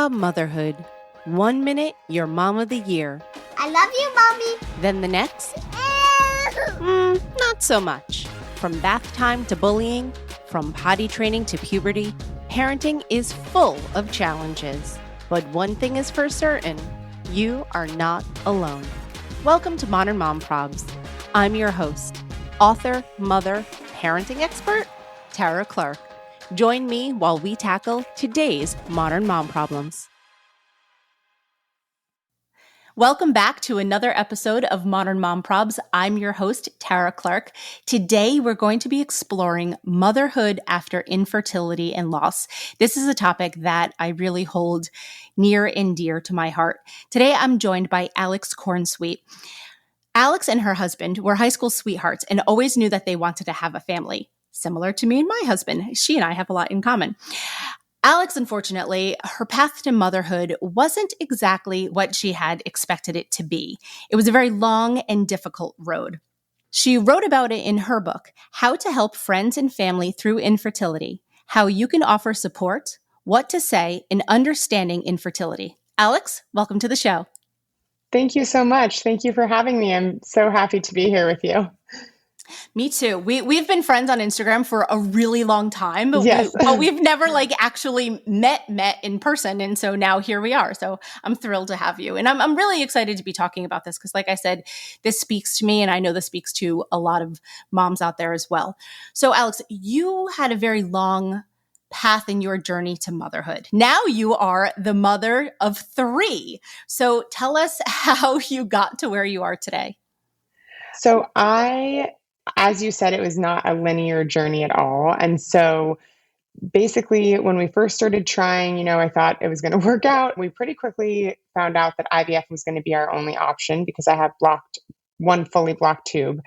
Motherhood. 1 minute, you're mom of the year. I love you, Mommy. Then the next, not so much. From bath time to bullying, from potty training to puberty, parenting is full of challenges. But one thing is for certain, you are not alone. Welcome to Modern Mom Probs. I'm your host, author, mother, parenting expert, Tara Clark. Join me while we tackle today's modern mom problems. Welcome back to another episode of Modern Mom Probs. I'm your host, Tara Clark. Today, we're going to be exploring motherhood after infertility and loss. This is a topic that I really hold near and dear to my heart. Today, I'm joined by Alex Kornswiet. Alex and her husband were high school sweethearts and always knew that they wanted to have a family. Similar to me and my husband. She and I have a lot in common. Alex, unfortunately, her path to motherhood wasn't exactly what she had expected it to be. It was a very long and difficult road. She wrote about it in her book, How to Help Friends and Family Through Infertility, How You Can Offer Support, What to Say in Understanding Infertility. Alex, welcome to the show. Thank you so much. Thank you for having me. I'm so happy to be here with you. Me too. We've been friends on Instagram for a really long time, but yes. we've never actually met in person. And so now here we are. So I'm thrilled to have you. And I'm really excited to be talking about this because like I said, this speaks to me and I know this speaks to a lot of moms out there as well. So Alex, you had a very long path in your journey to motherhood. Now you are the mother of 3. So tell us how you got to where you are today. So as you said, it was not a linear journey at all. And so basically, when we first started trying, I thought it was going to work out. We pretty quickly found out that IVF was going to be our only option because I had one fully blocked tube.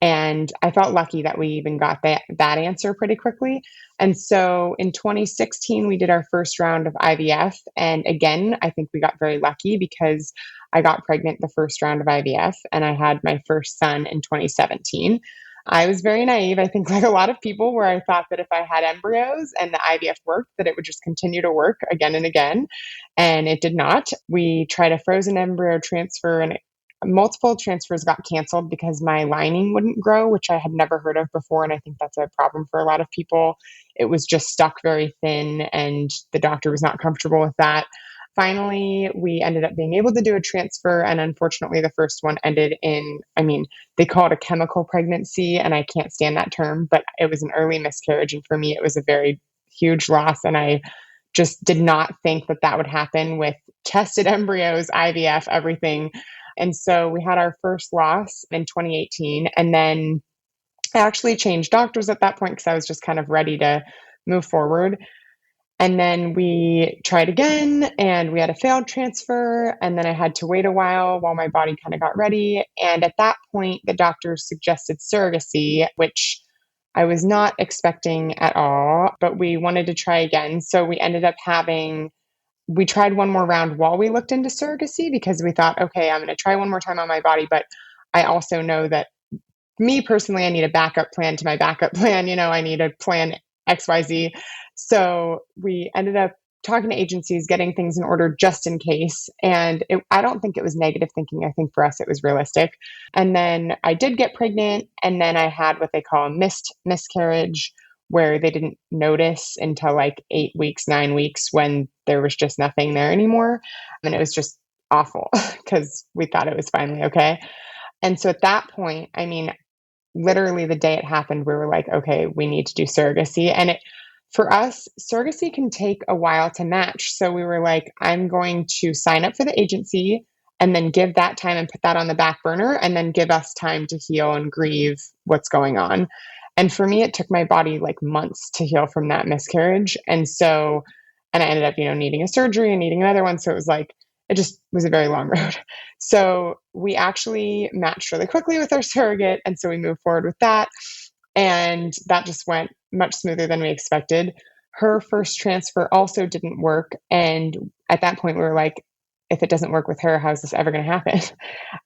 And I felt lucky that we even got that answer pretty quickly. And so in 2016, we did our first round of IVF. And again, I think we got very lucky because I got pregnant the first round of IVF and I had my first son in 2017. I was very naive, I think like a lot of people, where I thought that if I had embryos and the IVF worked, that it would just continue to work again and again. And it did not. We tried a frozen embryo transfer and multiple transfers got canceled because my lining wouldn't grow, which I had never heard of before. And I think that's a problem for a lot of people. It was just stuck very thin and the doctor was not comfortable with that. Finally, we ended up being able to do a transfer. And unfortunately, the first one ended in, they call it a chemical pregnancy. And I can't stand that term, but it was an early miscarriage. And for me, it was a very huge loss. And I just did not think that would happen with tested embryos, IVF, everything. And so we had our first loss in 2018. And then I actually changed doctors at that point because I was just kind of ready to move forward. And then we tried again and we had a failed transfer. And then I had to wait a while my body kind of got ready. And at that point, the doctors suggested surrogacy, which I was not expecting at all, but we wanted to try again. So we ended up we tried one more round while we looked into surrogacy because we thought, okay, I'm going to try one more time on my body. But I also know that me personally, I need a backup plan to my backup plan. I need a plan XYZ. So we ended up talking to agencies, getting things in order just in case. And I don't think it was negative thinking. I think for us, it was realistic. And then I did get pregnant. And then I had what they call a missed miscarriage, where they didn't notice until 8 weeks, 9 weeks when there was just nothing there anymore. And it was just awful because we thought it was finally okay. And so at that point, literally the day it happened, we were like, okay, we need to do surrogacy. And for us, surrogacy can take a while to match. So we were like, I'm going to sign up for the agency and then give that time and put that on the back burner and then give us time to heal and grieve what's going on. And for me, it took my body months to heal from that miscarriage. And I ended up, needing a surgery and needing another one. So it was it just was a very long road. So we actually matched really quickly with our surrogate. And so we moved forward with that. And that just went much smoother than we expected. Her first transfer also didn't work. And at that point, we were like, if it doesn't work with her, how is this ever going to happen?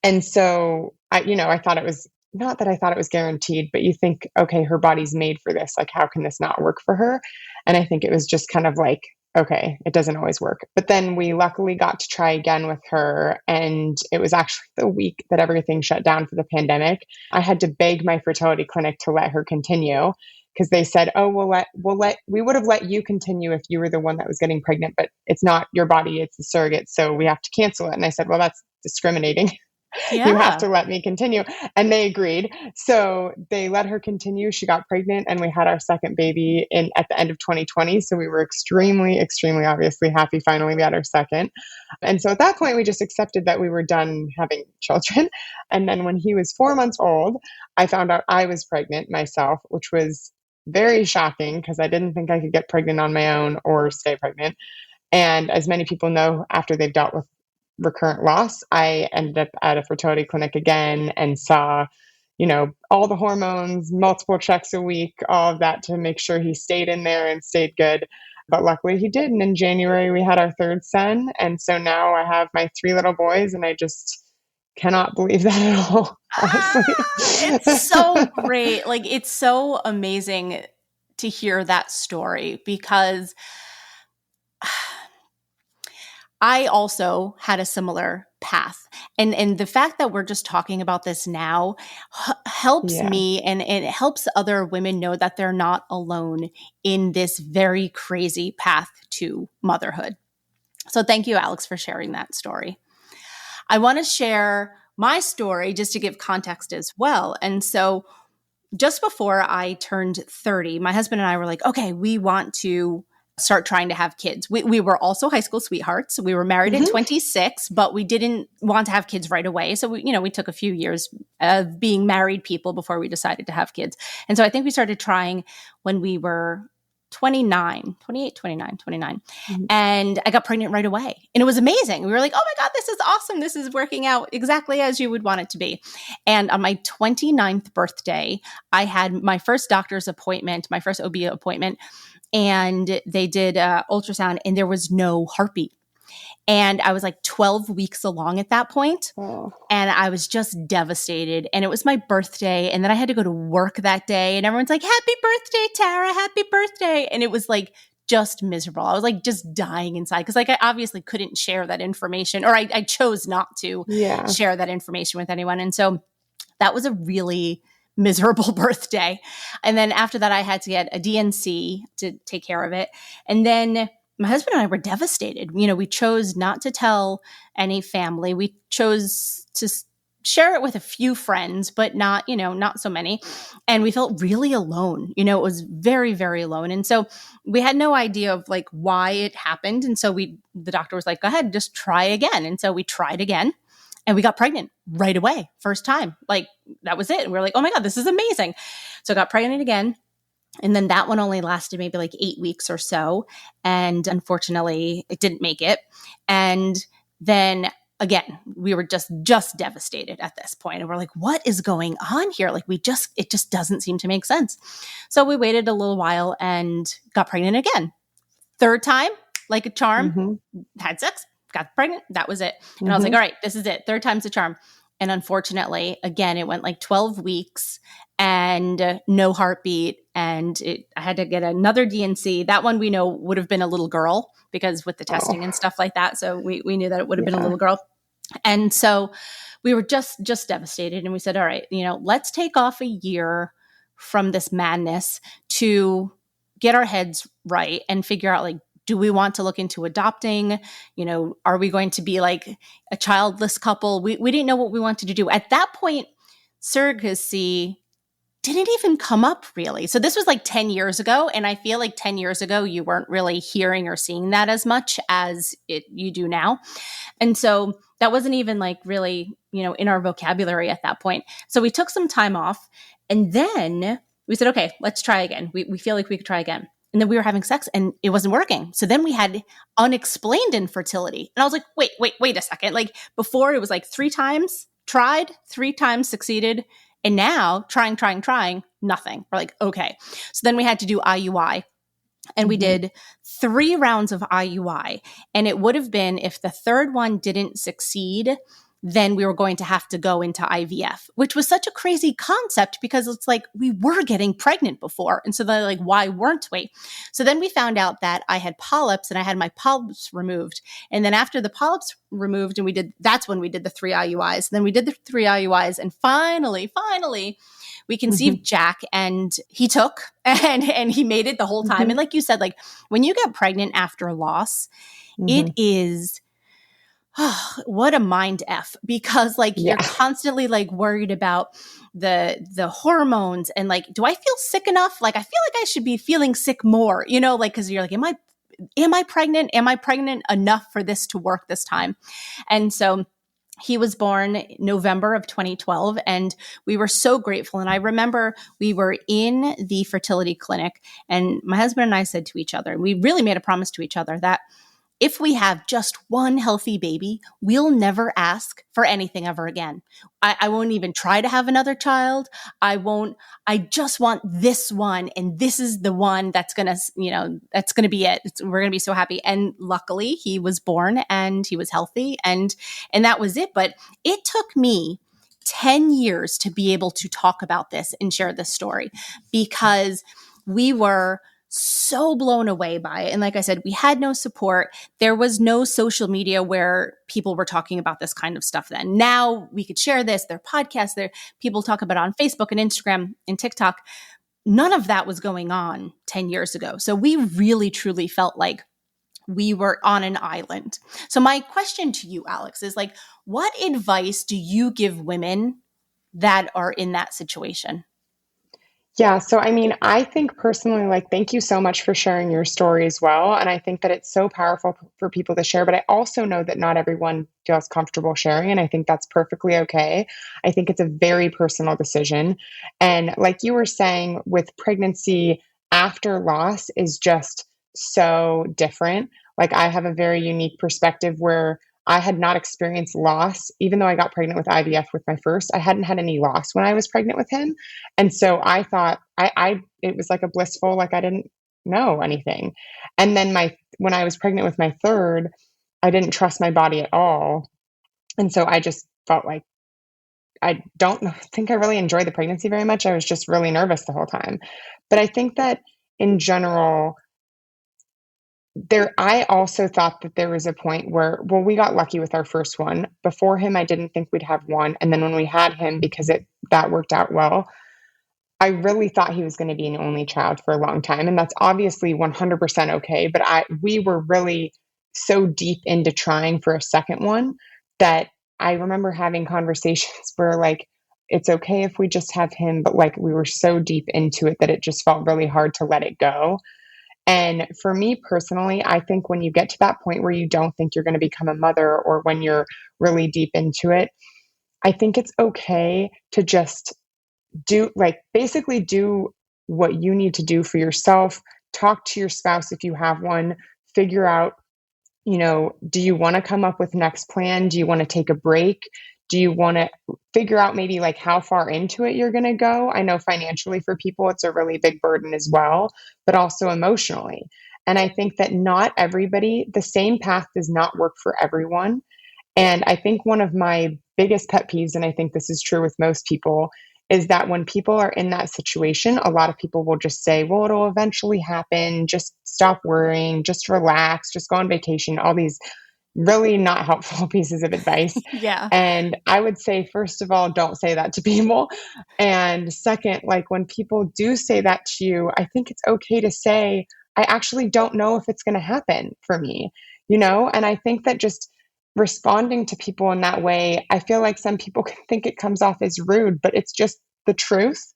And so I thought it was, not that I thought it was guaranteed, but you think, okay, her body's made for this. How can this not work for her? And I think it was just kind of okay, it doesn't always work. But then we luckily got to try again with her. And it was actually the week that everything shut down for the pandemic. I had to beg my fertility clinic to let her continue because they said, oh, we would have let you continue if you were the one that was getting pregnant, but it's not your body, it's the surrogate. So we have to cancel it. And I said, well, that's discriminating. You have Yeah. to let me continue. And they agreed. So they let her continue. She got pregnant and we had our second baby at the end of 2020. So we were extremely, extremely obviously happy. Finally, we had our second. And so at that point, we just accepted that we were done having children. And then when he was 4 months old, I found out I was pregnant myself, which was very shocking because I didn't think I could get pregnant on my own or stay pregnant. And as many people know, after they've dealt with recurrent loss, I ended up at a fertility clinic again and saw, all the hormones, multiple checks a week, all of that to make sure he stayed in there and stayed good. But luckily he did. And in January, we had our third son. And so now I have my three little boys, and I just cannot believe that at all, honestly. It's so great. Like, it's so amazing to hear that story because I also had a similar path. And the fact that we're just talking about this now helps Yeah. me, and it helps other women know that they're not alone in this very crazy path to motherhood. So thank you, Alex, for sharing that story. I want to share my story just to give context as well. And so just before I turned 30, my husband and I were like, okay, we want to start trying to have kids. We were also high school sweethearts. We were married at 26, but we didn't want to have kids right away. So we took a few years of being married people before we decided to have kids. And so I think we started trying when we were 29. And I got pregnant right away. And it was amazing. We were like, oh my God, this is awesome. This is working out exactly as you would want it to be. And on my 29th birthday, I had my first doctor's appointment, my first OB appointment, and they did ultrasound, and there was no heartbeat. And I was like 12 weeks along at that point. Oh. And I was just devastated. And it was my birthday. And then I had to go to work that day. And everyone's like, happy birthday, Tara, happy birthday. And it was like just miserable. I was like just dying inside because like I obviously couldn't share that information, or I chose not to share that information with anyone. And so that was a really miserable birthday. And then after that, I had to get a DNC to take care of it. And then my husband and I were devastated. We chose not to tell any family. We chose to share it with a few friends, but not so many. And we felt really alone. It was very, very alone. And so we had no idea of like why it happened. And so the doctor was like, go ahead, just try again. And so we tried again. And we got pregnant right away, first time. Like, that was it. And we were like, oh my God, this is amazing. So I got pregnant again. And then that one only lasted maybe like 8 weeks or so. And unfortunately, it didn't make it. And then again, we were just devastated at this point. And we're like, what is going on here? Like, it just doesn't seem to make sense. So we waited a little while and got pregnant again. Third time, like a charm, had sex, got pregnant. That was it. And I was like, all right, this is it. Third time's a charm. And unfortunately, again, it went like 12 weeks and no heartbeat. And I had to get another DNC. That one we know would have been a little girl because with the testing and stuff like that. So we knew that it would have been a little girl. And so we were just devastated. And we said, all right, let's take off a year from this madness to get our heads right and figure out, like, do we want to look into adopting? Are we going to be like a childless couple? We didn't know what we wanted to do. At that point, surrogacy didn't even come up really. So this was like 10 years ago. And I feel like 10 years ago, you weren't really hearing or seeing that as much as you do now. And so that wasn't even like really, in our vocabulary at that point. So we took some time off, and then we said, okay, let's try again. We feel like we could try again. And then we were having sex and it wasn't working. So then we had unexplained infertility. And I was like, wait a second. Like, before it was like 3 times tried, 3 times succeeded. And now trying, nothing. We're like, okay. So then we had to do IUI. And we did 3 rounds of IUI. And it would have been, if the third one didn't succeed, then we were going to have to go into IVF, which was such a crazy concept because it's like we were getting pregnant before. And so they're like, why weren't we? So then we found out that I had polyps and I had my polyps removed. And then after the polyps removed, that's when we did the 3 IUIs. Then we did the 3 IUIs. And finally, we conceived Jack, and he took and he made it the whole time. And like you said, like when you get pregnant after loss, it is, what a mind F, because like you're constantly like worried about the hormones and like, do I feel sick enough? Like, I feel like I should be feeling sick more, like, cause you're like, am I pregnant? Am I pregnant enough for this to work this time? And so he was born November of 2012, and we were so grateful. And I remember we were in the fertility clinic, and my husband and I said to each other, and we really made a promise to each other that if we have just one healthy baby, we'll never ask for anything ever again. I won't even try to have another child. I just want this one. And this is the one that's going to, that's going to be it. We're going to be so happy. And luckily he was born and he was healthy and that was it. But it took me 10 years to be able to talk about this and share this story because we were so blown away by it. And like I said, we had no support. There was no social media where people were talking about this kind of stuff then. Now we could share this. There are podcasts, people talk about it on Facebook and Instagram and TikTok. None of that was going on 10 years ago. So we really, truly felt like we were on an island. So my question to you, Alex, is like, what advice do you give women that are in that situation? Yeah. So, I mean, I think personally, like, thank you so much for sharing your story as well. And I think that it's so powerful for people to share, but I also know that not everyone feels comfortable sharing. And I think that's perfectly okay. I think it's a very personal decision. And like you were saying, with pregnancy after loss is just so different. Like, I have a very unique perspective where I had not experienced loss, even though I got pregnant with IVF with my first. I hadn't had any loss when I was pregnant with him. And so I thought it was like a blissful, like I didn't know anything. And then when I was pregnant with my third, I didn't trust my body at all. And so I just felt like I don't think I really enjoyed the pregnancy very much. I was just really nervous the whole time. But I think that in general, I also thought that there was a point where, well, we got lucky with our first one. Before him, I didn't think we'd have one. And then when we had him, because that worked out well, I really thought he was going to be an only child for a long time. And that's obviously 100% okay. But we were really so deep into trying for a second one that I remember having conversations where like, it's okay if we just have him, but like we were so deep into it that it just felt really hard to let it go. And for me personally, I think when you get to that point where you don't think you're going to become a mother or when you're really deep into it, I think it's okay to just basically do what you need to do for yourself. Talk to your spouse if you have one, figure out, do you want to come up with next plan? Do you want to take a break? Do you want to figure out maybe like how far into it you're going to go? I know financially for people, it's a really big burden as well, but also emotionally. And I think that not everybody, the same path does not work for everyone. And I think one of my biggest pet peeves, and I think this is true with most people, is that when people are in that situation, a lot of people will just say, well, it'll eventually happen. Just stop worrying, just relax, just go on vacation, all these really not helpful pieces of advice. Yeah. And I would say, first of all, don't say that to people. And second, like when people do say that to you, I think it's okay to say, I actually don't know if it's going to happen for me, And I think that just responding to people in that way, I feel like some people can think it comes off as rude, but it's just the truth.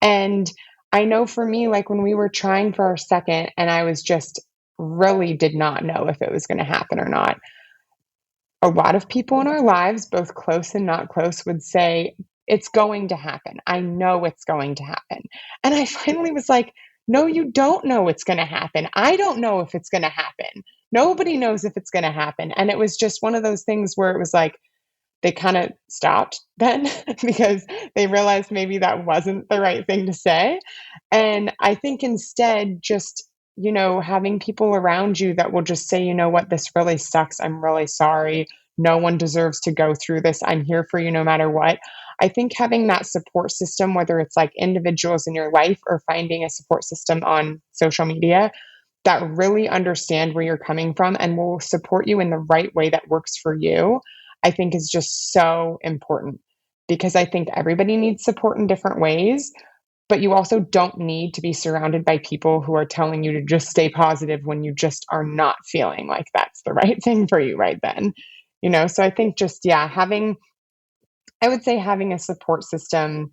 And I know for me, like when we were trying for our second and I was just really did not know if it was going to happen or not. A lot of people in our lives, both close and not close, would say, it's going to happen. I know it's going to happen. And I finally was like, no, you don't know it's going to happen. I don't know if it's going to happen. Nobody knows if it's going to happen. And it was just one of those things where it was like, they kind of stopped then because they realized maybe that wasn't the right thing to say. And I think instead, just, having people around you that will just say, you know what, this really sucks. I'm really sorry. no one deserves to go through this. I'm here for you no matter what. I think having that support system, whether it's like individuals in your life or finding a support system on social media that really understand where you're coming from and will support you in the right way that works for you, I think is just so important, because I think everybody needs support in different ways, but you also don't need to be surrounded by people who are telling you to just stay positive when you just are not feeling like that's the right thing for you right then. So I think just, yeah, I would say having a support system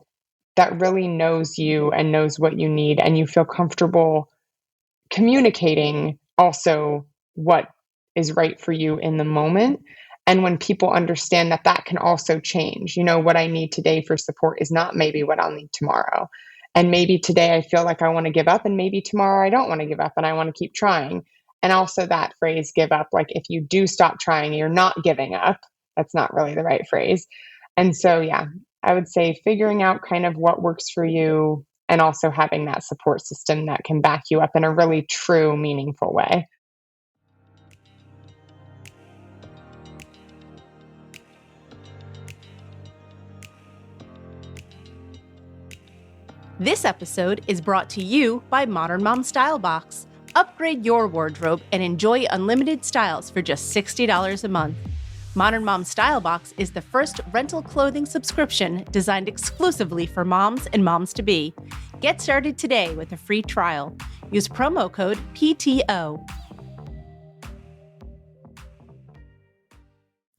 that really knows you and knows what you need, and you feel comfortable communicating also what is right for you in the moment. And when people understand that that can also change, what I need today for support is not maybe what I'll need tomorrow. And maybe today I feel like I want to give up, and maybe tomorrow I don't want to give up and I want to keep trying. And also that phrase, give up, like if you do stop trying, you're not giving up. That's not really the right phrase. And so, yeah, I would say figuring out kind of what works for you, and also having that support system that can back you up in a really true, meaningful way. This episode is brought to you by Modern Mom Style Box. Upgrade your wardrobe and enjoy unlimited styles for just $60 a month. Modern Mom Style Box is the first rental clothing subscription designed exclusively for moms and moms-to-be. Get started today with a free trial. Use promo code PTO.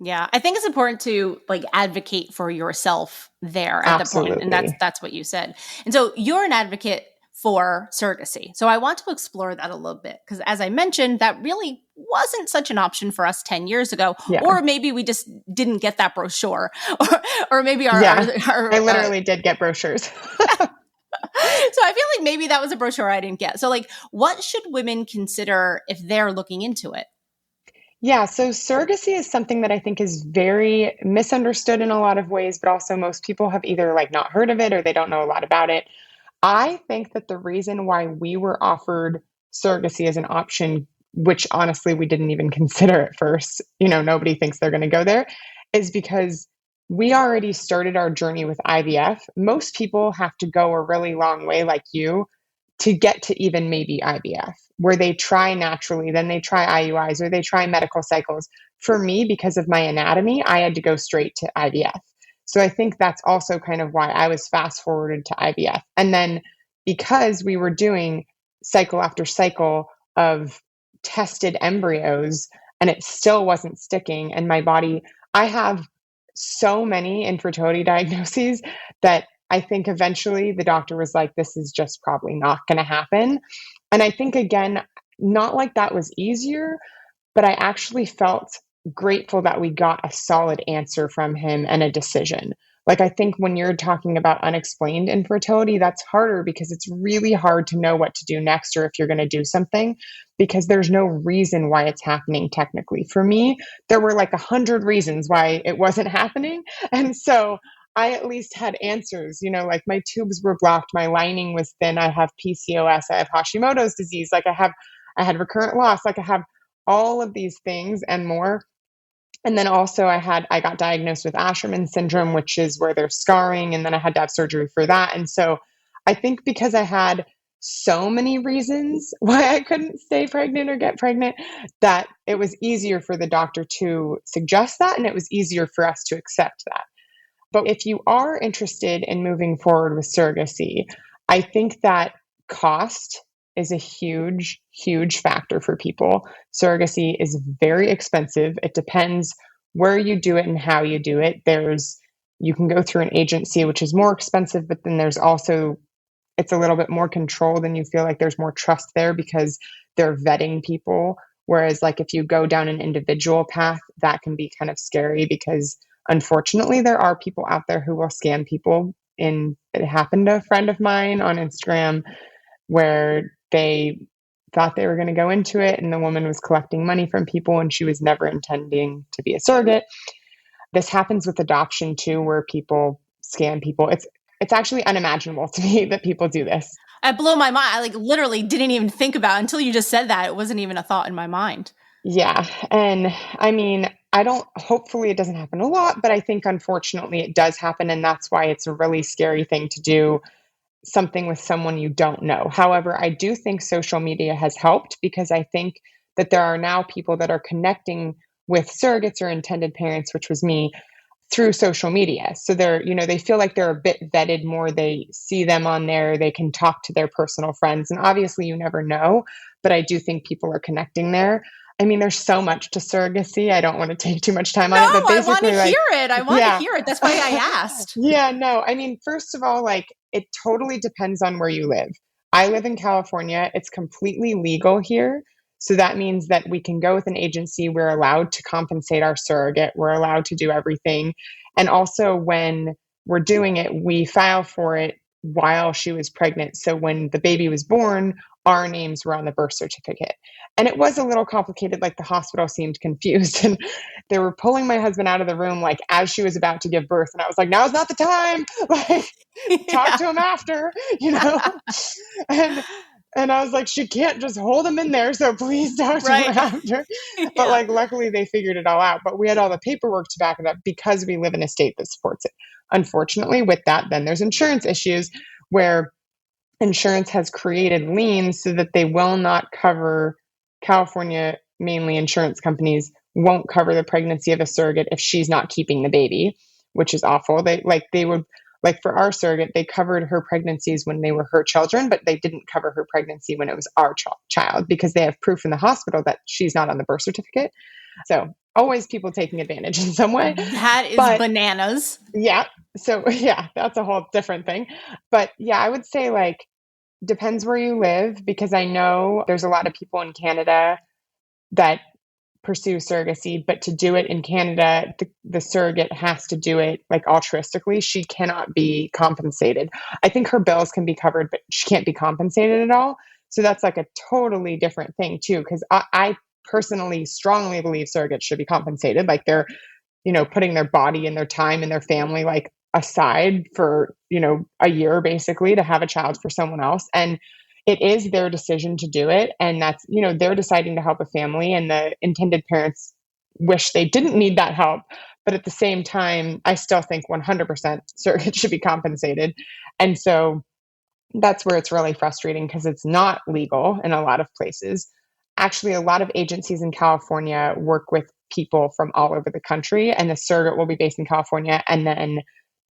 Yeah, I think it's important to advocate for yourself there at Absolutely. the point. And that's what you said. And so you're an advocate for surrogacy. So I want to explore that a little bit, because as I mentioned, that really wasn't such an option for us 10 years ago. Yeah. Or maybe we just didn't get that brochure. Or maybe I literally did get brochures. So I feel like maybe that was a brochure I didn't get. So what should women consider if they're looking into it? Yeah, so surrogacy is something that I think is very misunderstood in a lot of ways, but also most people have either not heard of it or they don't know a lot about it. I think that the reason why we were offered surrogacy as an option, which honestly we didn't even consider at first, nobody thinks they're going to go there, is because we already started our journey with IVF. Most people have to go a really long way, like you, to get to even maybe IVF, where they try naturally, then they try IUIs, or they try medical cycles. For me, because of my anatomy, I had to go straight to IVF. So I think that's also kind of why I was fast forwarded to IVF. And then because we were doing cycle after cycle of tested embryos and it still wasn't sticking, and my body, I have so many infertility diagnoses that I think eventually the doctor was like, this is just probably not going to happen. And I think, again, not like that was easier, but I actually felt grateful that we got a solid answer from him and a decision. I think when you're talking about unexplained infertility, that's harder because it's really hard to know what to do next, or if you're going to do something, because there's no reason why it's happening technically. For me, there were 100 reasons why it wasn't happening. And so I at least had answers, my tubes were blocked, my lining was thin, I have PCOS, I have Hashimoto's disease, I had recurrent loss, I have all of these things and more. And then also I got diagnosed with Asherman syndrome, which is where there's scarring. And then I had to have surgery for that. And so I think because I had so many reasons why I couldn't stay pregnant or get pregnant, that it was easier for the doctor to suggest that. And it was easier for us to accept that. But if you are interested in moving forward with surrogacy, I think that cost is a huge, huge factor for people. Surrogacy is very expensive. It depends where you do it and how you do it. You can go through an agency, which is more expensive, but then there's also, it's a little bit more controlled and you feel like there's more trust there because they're vetting people. Whereas if you go down an individual path, that can be kind of scary because unfortunately there are people out there who will scam people. And it happened to a friend of mine on Instagram where they thought they were going to go into it and the woman was collecting money from people and she was never intending to be a surrogate. This happens with adoption too, where people scam people. It's actually unimaginable to me that people do this. It blew my mind. I literally didn't even think about it until you just said that. It wasn't even a thought in my mind. Yeah. And I mean, hopefully it doesn't happen a lot, but I think unfortunately it does happen. And that's why it's a really scary thing to do something with someone you don't know. However, I do think social media has helped because I think that there are now people that are connecting with surrogates or intended parents, which was me, through social media. So they feel like they're a bit vetted more. They see them on there. They can talk to their personal friends. And obviously you never know, but I do think people are connecting there. I mean, there's so much to surrogacy. I don't want to take too much time on it, but I want to basically hear it. I want to hear it. That's why I asked. Yeah, no. I mean, first of all, it totally depends on where you live. I live in California. It's completely legal here. So that means that we can go with an agency. We're allowed to compensate our surrogate. We're allowed to do everything. And also when we're doing it, we file for it while she was pregnant. So when the baby was born, our names were on the birth certificate. And it was a little complicated. Like the hospital seemed confused and they were pulling my husband out of the room, like as she was about to give birth. And I was like, now's not the time. Like, talk to him after, and I was like, she can't just hold him in there. So please talk to him after. But luckily they figured it all out. But we had all the paperwork to back it up because we live in a state that supports it. Unfortunately, with that, then there's insurance issues where insurance has created liens so that they will not cover. California, mainly insurance companies, won't cover the pregnancy of a surrogate if she's not keeping the baby, which is awful. They would, for our surrogate, they covered her pregnancies when they were her children, but they didn't cover her pregnancy when it was our child because they have proof in the hospital that she's not on the birth certificate. So always people taking advantage in some way. That is bananas. Yeah. So yeah, that's a whole different thing. But yeah, I would say depends where you live, because I know there's a lot of people in Canada that pursue surrogacy, but to do it in Canada, the surrogate has to do it altruistically. She cannot be compensated. I think her bills can be covered, but she can't be compensated at all. So that's a totally different thing too, because I personally strongly believe surrogates should be compensated. They're, putting their body and their time and their family aside for, a year basically to have a child for someone else. And it is their decision to do it. And that's, they're deciding to help a family, and the intended parents wish they didn't need that help. But at the same time, I still think 100% surrogates should be compensated. And so that's where it's really frustrating because it's not legal in a lot of places. Actually, a lot of agencies in California work with people from all over the country, and the surrogate will be based in California, and then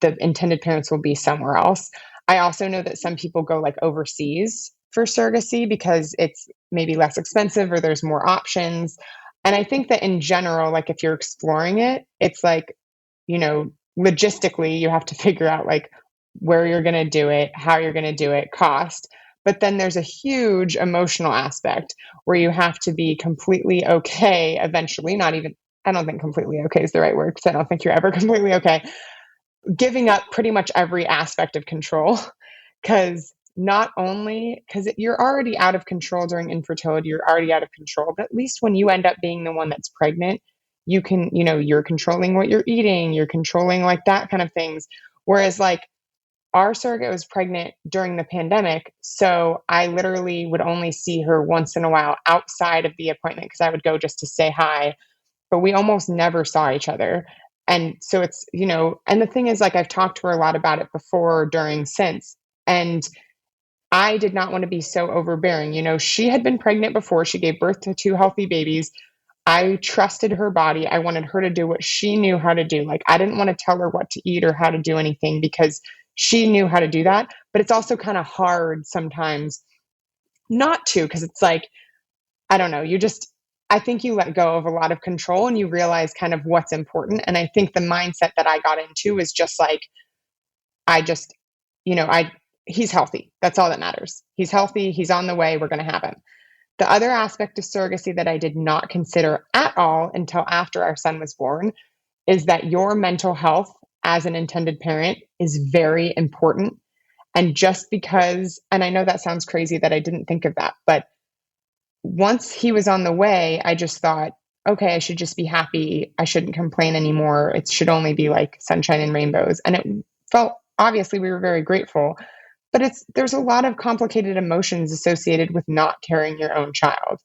the intended parents will be somewhere else. I also know that some people go overseas for surrogacy because it's maybe less expensive or there's more options. And I think that in general, if you're exploring it, it's logistically, you have to figure out where you're going to do it, how you're going to do it, cost. But then there's a huge emotional aspect where you have to be completely okay eventually, I don't think completely okay is the right word because I don't think you're ever completely okay, giving up pretty much every aspect of control. Because you're already out of control during infertility, you're already out of control. But at least when you end up being the one that's pregnant, you can, you're controlling what you're eating, you're controlling that kind of things. Whereas our surrogate was pregnant during the pandemic. So I literally would only see her once in a while outside of the appointment because I would go just to say hi, but we almost never saw each other. And so it's, and the thing is I've talked to her a lot about it before, during, since, and I did not want to be so overbearing. She had been pregnant before. She gave birth to 2 healthy babies. I trusted her body. I wanted her to do what she knew how to do. I didn't want to tell her what to eat or how to do anything because she knew how to do that. But it's also kind of hard sometimes not to, because it's I don't know, I think you let go of a lot of control and you realize kind of what's important. And I think the mindset that I got into is just he's healthy. That's all that matters. He's healthy. He's on the way. We're going to have him. The other aspect of surrogacy that I did not consider at all until after our son was born is that your mental health as an intended parent is very important. And just because, and I know that sounds crazy that I didn't think of that, but once he was on the way, I just thought, okay, I should just be happy. I shouldn't complain anymore. It should only be sunshine and rainbows. And it felt, obviously we were very grateful, but there's a lot of complicated emotions associated with not carrying your own child.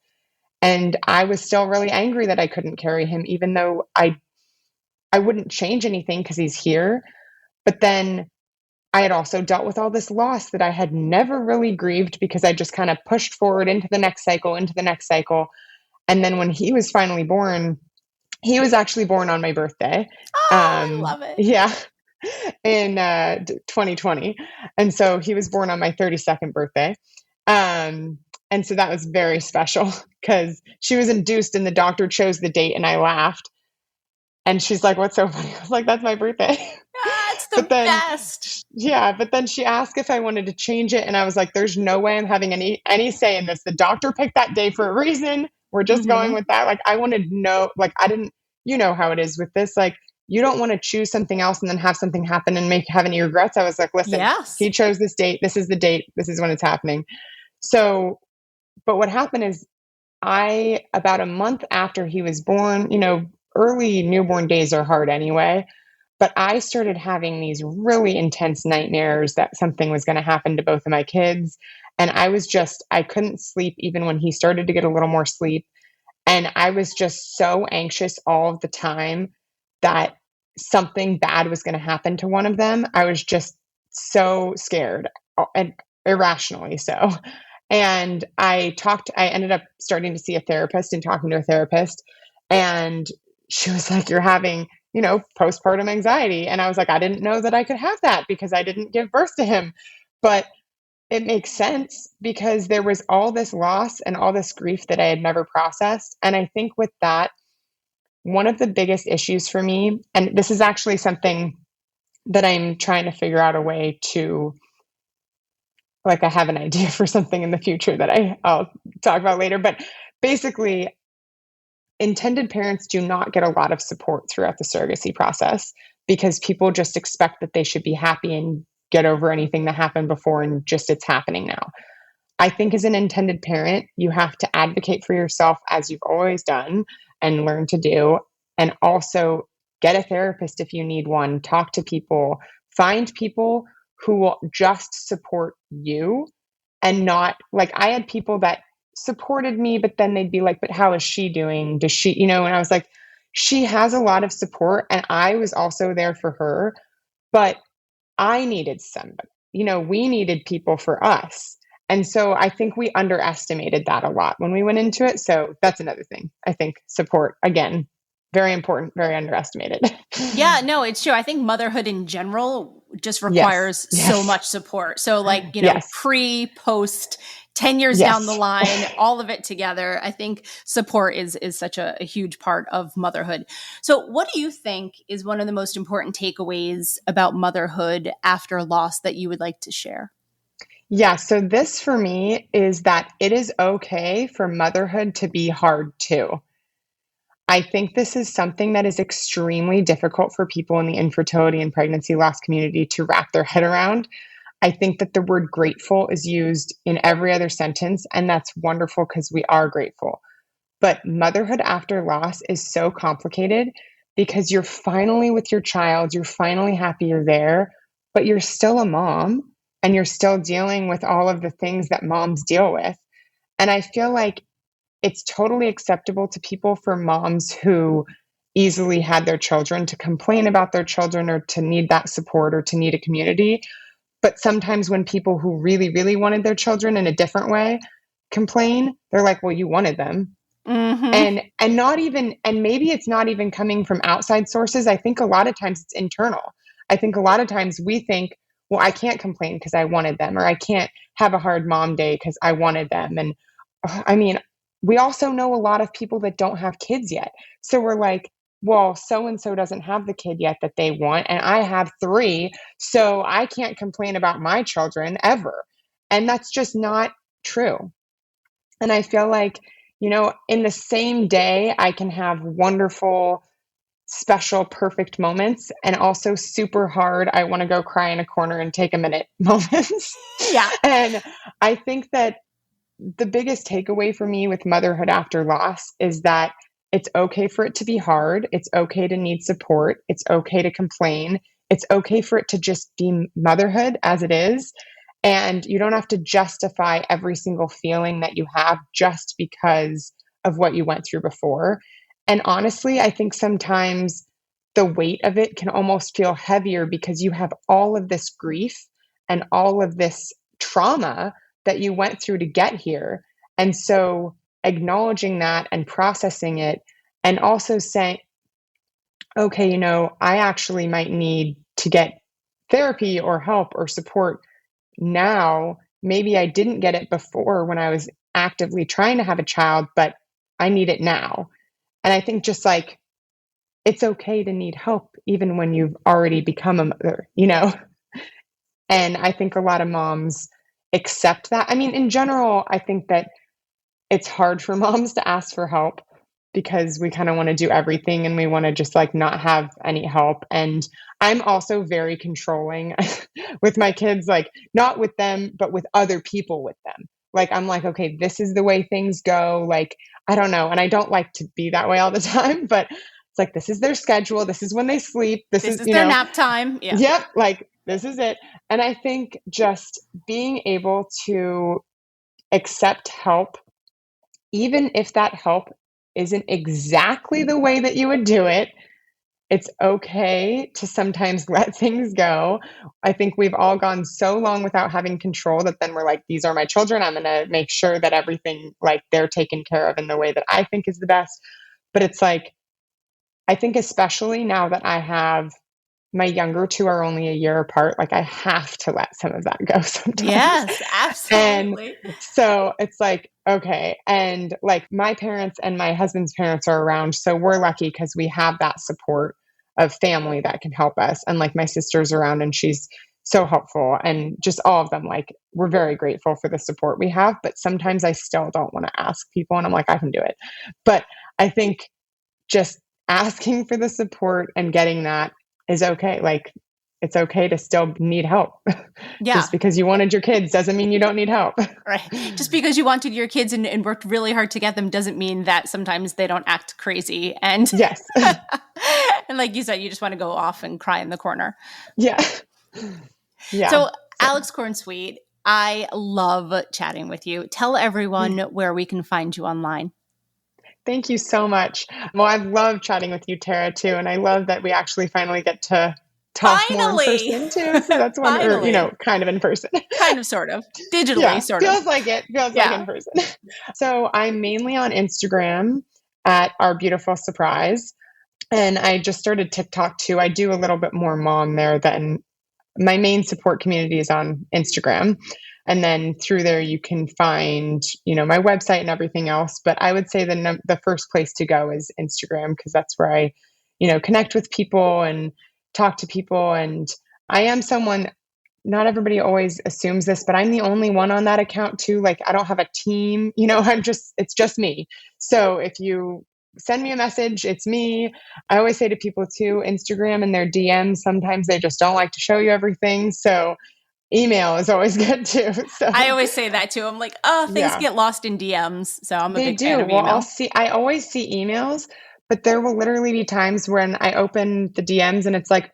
And I was still really angry that I couldn't carry him, even though I wouldn't change anything because he's here. But then I had also dealt with all this loss that I had never really grieved because I just kind of pushed forward into the next cycle, into the next cycle. And then when he was finally born, he was actually born on my birthday. Oh, I love it. Yeah, in 2020. And so he was born on my 32nd birthday. And so that was very special because she was induced and the doctor chose the date and I laughed. And she's like, "What's so funny?" I was like, "That's my birthday." It's But the then, best. yeah, but then she asked if I wanted to change it. And I was like, "There's no way I'm having any say in this. The doctor picked that day for a reason. We're just going with that." Like, I wanted to know, like, I didn't, you know how it is with this. Like, you don't want to choose something else and then have something happen and have any regrets. I was like, "Listen, Yes. he chose this date. This is the date. This is when it's happening." So, but what happened is about a month after he was born, early newborn days are hard anyway, but I started having these really intense nightmares that something was going to happen to both of my kids. And I couldn't sleep even when he started to get a little more sleep. And I was just so anxious all of the time that something bad was going to happen to one of them. I was just so scared, and irrationally so. And I ended up starting to see a therapist and talking to a therapist. And she was like, "You're having, postpartum anxiety." And I was like, "I didn't know that I could have that because I didn't give birth to him." But it makes sense because there was all this loss and all this grief that I had never processed. And I think with that, one of the biggest issues for me, and this is actually something that I'm trying to figure out a way to, like, I have an idea for something in the future that I'll talk about later. But basically, intended parents do not get a lot of support throughout the surrogacy process because people just expect that they should be happy and get over anything that happened before and just it's happening now. I think as an intended parent, you have to advocate for yourself as you've always done and learn to do. And also get a therapist if you need one, talk to people, find people who will just support you and not like I had people that supported me, but then they'd be like, "But how is she doing? Does she, And I was like, she has a lot of support. And I was also there for her, but I needed somebody, we needed people for us. And so I think we underestimated that a lot when we went into it. So that's another thing. I think support, again, very important, very underestimated. Yeah, no, it's true. I think motherhood in general just requires Yes. so much support. So like, Yes. pre, post, 10 years Yes. down the line, all of it together. I think support is such a huge part of motherhood. So what do you think is one of the most important takeaways about motherhood after loss that you would like to share? Yeah. So this for me is that it is okay for motherhood to be hard too. I think this is something that is extremely difficult for people in the infertility and pregnancy loss community to wrap their head around. I think that the word grateful is used in every other sentence, and that's wonderful because we are grateful. But motherhood after loss is so complicated because you're finally with your child, you're finally happy you're there, but you're still a mom and you're still dealing with all of the things that moms deal with. And I feel like it's totally acceptable to people for moms who easily had their children to complain about their children or to need that support or to need a community. But sometimes when people who really, really wanted their children in a different way complain, they're like, "Well, you wanted them." Mm-hmm. And not even, and maybe it's not even coming from outside sources. I think a lot of times it's internal. I think a lot of times we think, "Well, I can't complain because I wanted them," or "I can't have a hard mom day because I wanted them." And I mean, we also know a lot of people that don't have kids yet. So we're like, "Well, so and so doesn't have the kid yet that they want, and I have three, so I can't complain about my children ever." And that's just not true. And I feel like, in the same day, I can have wonderful, special, perfect moments and also super hard, I want to go cry in a corner and take a minute moments. Yeah. And I think that the biggest takeaway for me with motherhood after loss is that it's okay for it to be hard. It's okay to need support. It's okay to complain. It's okay for it to just be motherhood as it is. And you don't have to justify every single feeling that you have just because of what you went through before. And honestly, I think sometimes the weight of it can almost feel heavier because you have all of this grief and all of this trauma that you went through to get here. And so acknowledging that and processing it, and also saying, okay, I actually might need to get therapy or help or support now. Maybe I didn't get it before when I was actively trying to have a child, but I need it now. And I think just like, it's okay to need help even when you've already become a mother, And I think a lot of moms accept that. I mean, in general, I think that it's hard for moms to ask for help because we kind of want to do everything and we want to just like not have any help. And I'm also very controlling with my kids, like not with them, but with other people with them. Like, I'm like, okay, this is the way things go. Like, I don't know. And I don't like to be that way all the time, but it's like, this is their schedule. This is when they sleep. This is their nap time. Yeah. Yep. Like, this is it. And I think just being able to accept help, even if that help isn't exactly the way that you would do it, it's okay to sometimes let things go. I think we've all gone so long without having control that then we're like, these are my children. I'm going to make sure that everything, like, they're taken care of in the way that I think is the best. But it's like, I think especially now that I have my younger two are only a year apart, like I have to let some of that go sometimes. Yes, absolutely. And so it's like, okay. And like my parents and my husband's parents are around. So we're lucky because we have that support of family that can help us. And like my sister's around and she's so helpful, and just all of them, like we're very grateful for the support we have. But sometimes I still don't want to ask people and I'm like, I can do it. But I think just asking for the support and getting that is okay. Like, it's okay to still need help. Yeah. Just because you wanted your kids doesn't mean you don't need help. Right. Just because you wanted your kids and worked really hard to get them doesn't mean that sometimes they don't act crazy. And yes. And like you said, you just want to go off and cry in the corner. Yeah. Yeah. So Alex Kornswiet, I love chatting with you. Tell everyone where we can find you online. Thank you so much. Well, I've loved chatting with you, Tara, too. And I love that we actually finally get to talk more in person, too. So that's one, or, kind of in person. Kind of, sort of. Digitally, sort of. Feels like it. Feels like in person. So I'm mainly on Instagram at Our Beautiful Surprise. And I just started TikTok, too. I do a little bit more mom there than my main support community is on Instagram. And then through there, you can find, my website and everything else. But I would say the first place to go is Instagram, because that's where I, connect with people and talk to people. And I am someone, not everybody always assumes this, but I'm the only one on that account too. Like, I don't have a team, it's just me. So if you send me a message, it's me. I always say to people too, Instagram and their DMs, sometimes they just don't like to show you everything. So email is always good too. So I always say that too. I'm like, things get lost in DMs. So I'm a big fan of email. I always see emails, but there will literally be times when I open the DMs and it's like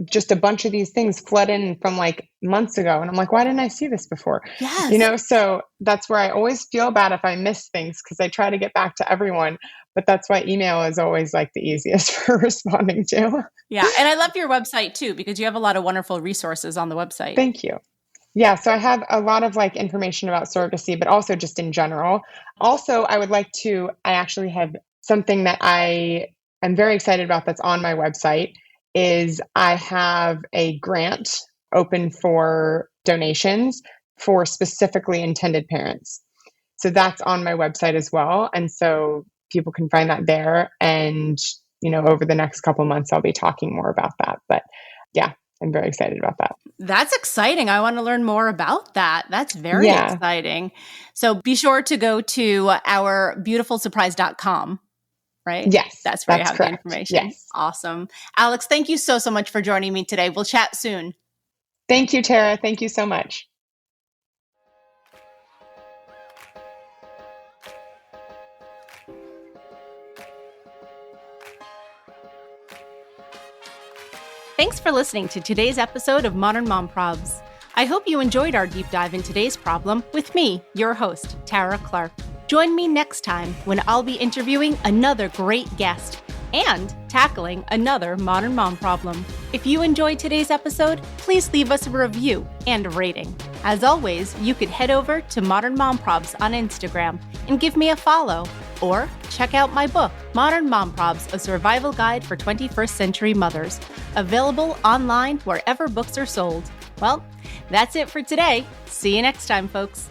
just a bunch of these things flood in from like months ago. And I'm like, why didn't I see this before? Yes. So that's where I always feel bad if I miss things, because I try to get back to everyone. But that's why email is always like the easiest for responding to. Yeah. And I love your website too, because you have a lot of wonderful resources on the website. Thank you. Yeah. So I have a lot of like information about surrogacy, but also just in general. Also, I actually have something that I am very excited about that's on my website. Is I have a grant open for donations for specifically intended parents. So that's on my website as well. And so people can find that there. And, over the next couple months, I'll be talking more about that. But yeah, I'm very excited about that. That's exciting. I want to learn more about that. That's very exciting. So be sure to go to ourbeautifulsurprise.com. Right? Yes. That's where you have correct. the information. Yes. Awesome. Alex, thank you so much for joining me today. We'll chat soon. Thank you, Tara. Thank you so much. Thanks for listening to today's episode of Modern Mom Probs. I hope you enjoyed our deep dive in today's problem with me, your host, Tara Clark. Join me next time when I'll be interviewing another great guest and tackling another modern mom problem. If you enjoyed today's episode, please leave us a review and a rating. As always, you could head over to Modern Mom Probs on Instagram and give me a follow, or check out my book, Modern Mom Probs, A Survival Guide for 21st Century Mothers, available online wherever books are sold. Well, that's it for today. See you next time, folks.